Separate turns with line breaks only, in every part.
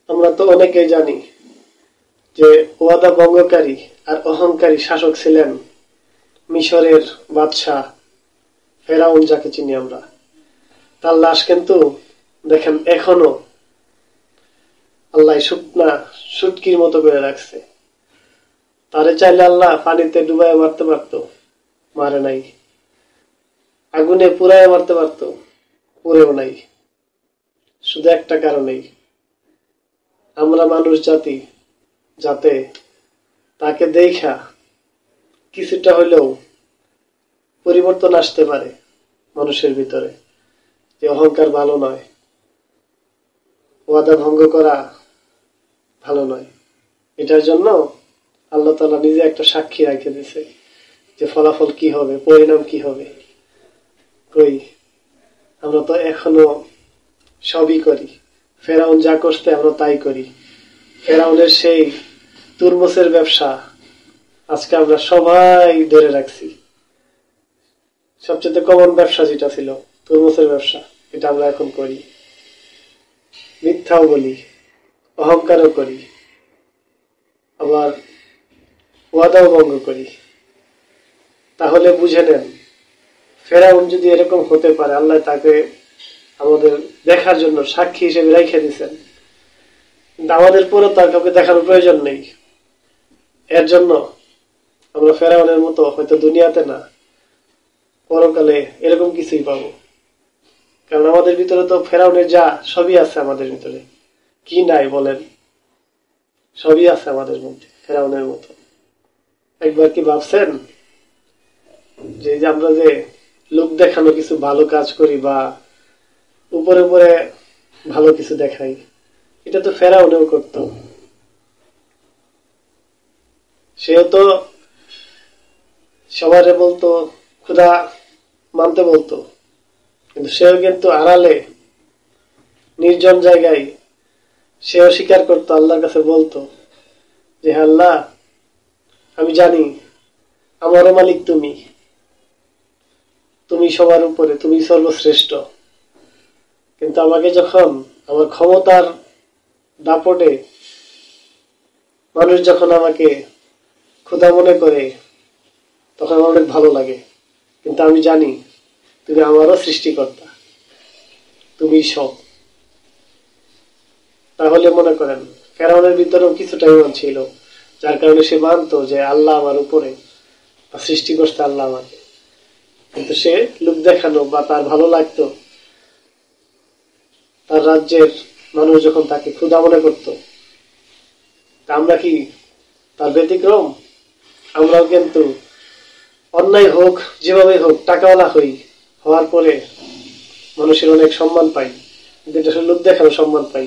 আমরা তো অনেকেই জানি যে ওয়াদা ভঙ্গকারী আর অহংকারী শাসক ছিলেন মিশরের বাদশাহ ফেরাউন, যাকে চিনি আমরা। তার লাশ কিন্তু দেখেন এখনো আল্লাহ শুকনা শুটকির মতো করে রাখছে। তারে চাইলে আল্লাহ পানিতে ডুবাই মারতে পারতো, মারে নাই। আগুনে পুরায় মারতে পারতো, পুরেও নাই। শুধু একটা কারণেই, আমরা মানুষ জাতি যাতে তাকে দেখা কিছুটা হলেও পরিবর্তন আসতে পারে মানুষের ভিতরে, যে অহংকার ভালো নয়, ওয়াদা ভঙ্গ করা ভালো নয়। এটার জন্য আল্লাহ তাআলা নিজে একটা সাক্ষী রেখে দিয়েছে যে ফলাফল কি হবে, পরিণাম কি হবে। কই, আমরা তো এখনো সবই করি। ফেরাউন যা করতে আমরা তাই করি। ফেরাউনের সেই তুরমুজের ব্যবসা আজকে আমরা সবাই ধরে রাখছি। সবচেয়ে কমন ব্যবসা যেটা ছিল তুরমুজের ব্যবসা, এটা আমরা এখন করি। মিথ্যাও বলি, অহংকারও করি, আবার ওয়াদাও ভঙ্গ করি। তাহলে বুঝে নেন, ফেরাউন যদি এরকম হতে পারে, আল্লাহ তাকে আমাদের দেখার জন্য সাক্ষী হিসেবে রেখে দিয়েছেন। কিন্তু আমাদের পুরো তার কাউকে দেখানোর প্রয়োজন নেই। এর জন্য আমরা ফেরাউনের মতো হয়তো দুনিয়াতে না, পরকালে এরকম কিছুই পাবো। কারণ আমাদের ভিতরে তো ফেরাউনের যা সবই আছে আমাদের ভিতরে। কি নাই বলেন? সবই আছে আমাদের মধ্যে ফেরাউনের মতো। একবার কি ভাবছেন যে আমরা যে লোক দেখানো কিছু ভালো কাজ করি বা উপরে উপরে ভালো কিছু দেখাই, এটা তো ফেরাউনেও করতো। সেও তো সবারে বলতো, খোদা মানতে বলতো, কিন্তু সেও কিন্তু আড়ালে নির্জন জায়গায় সেও স্বীকার করতো, আল্লাহর কাছে বলতো যে আল্লাহ, আমি জানি আমারও মালিক তুমি, তুমি সবার উপরে, তুমি সর্বশ্রেষ্ঠ। কিন্তু আমাকে যখন আমার ক্ষমতার দাপটে মানুষ যখন আমাকে খোদা মনে করে, তখন আমার অনেক ভালো লাগে। কিন্তু আমি জানি তুমি আমারও সৃষ্টিকর্তা, তুমি সব। তাহলে মনে করেন ফেরাউনের ভিতরেও কিছুটা ইমান ছিল, যার কারণে সে মানতো যে আল্লাহ আমার উপরে, সৃষ্টি করতে আল্লাহ আমাকে। কিন্তু সে লোক দেখানো বা তার ভালো লাগতো তার রাজ্যের মানুষ যখন তাকে ক্ষুধা মনে করতো। আমরা কি তার ব্যতিক্রম? আমরাও কিন্তু অন্যায় হোক, যেভাবে হোক, টাকাওয়ালা হই, হওয়ার পরে মানুষের অনেক সম্মান পাই, কিন্তু এটা লোক দেখানো সম্মান পাই।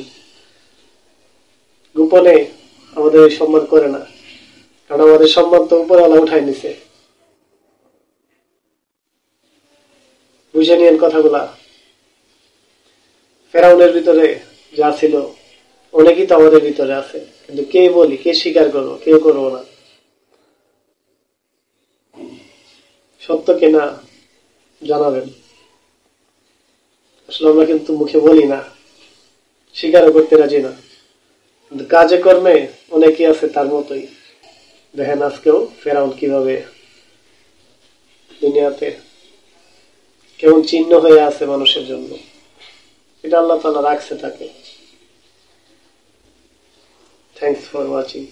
গোপনে আমাদের এই সম্মান করে না, কারণ আমাদের সম্মান তো উপরওয়ালা উঠাই নিছে। বুঝে নিয়েন কথাগুলা। ফেরাউনের ভিতরে যা ছিল অনেকই তো আমাদের ভিতরে আছে, কিন্তু কে বলি, কে স্বীকার করবো? কেউ করবো না। সত্য কিনা জানাবেন। আসলে আমরা কিন্তু মুখে বলি না, স্বীকারও করতে রাজি না, কিন্তু কাজে কর্মে অনেকেই আছে তার মতোই। দেখেন আজকেও ফেরাউন কিভাবে দুনিয়াতে কেমন চিহ্ন হয়ে আছে মানুষের জন্য। এটা আল্লাহ তাআলা রাখছে তাকে। Thanks for watching.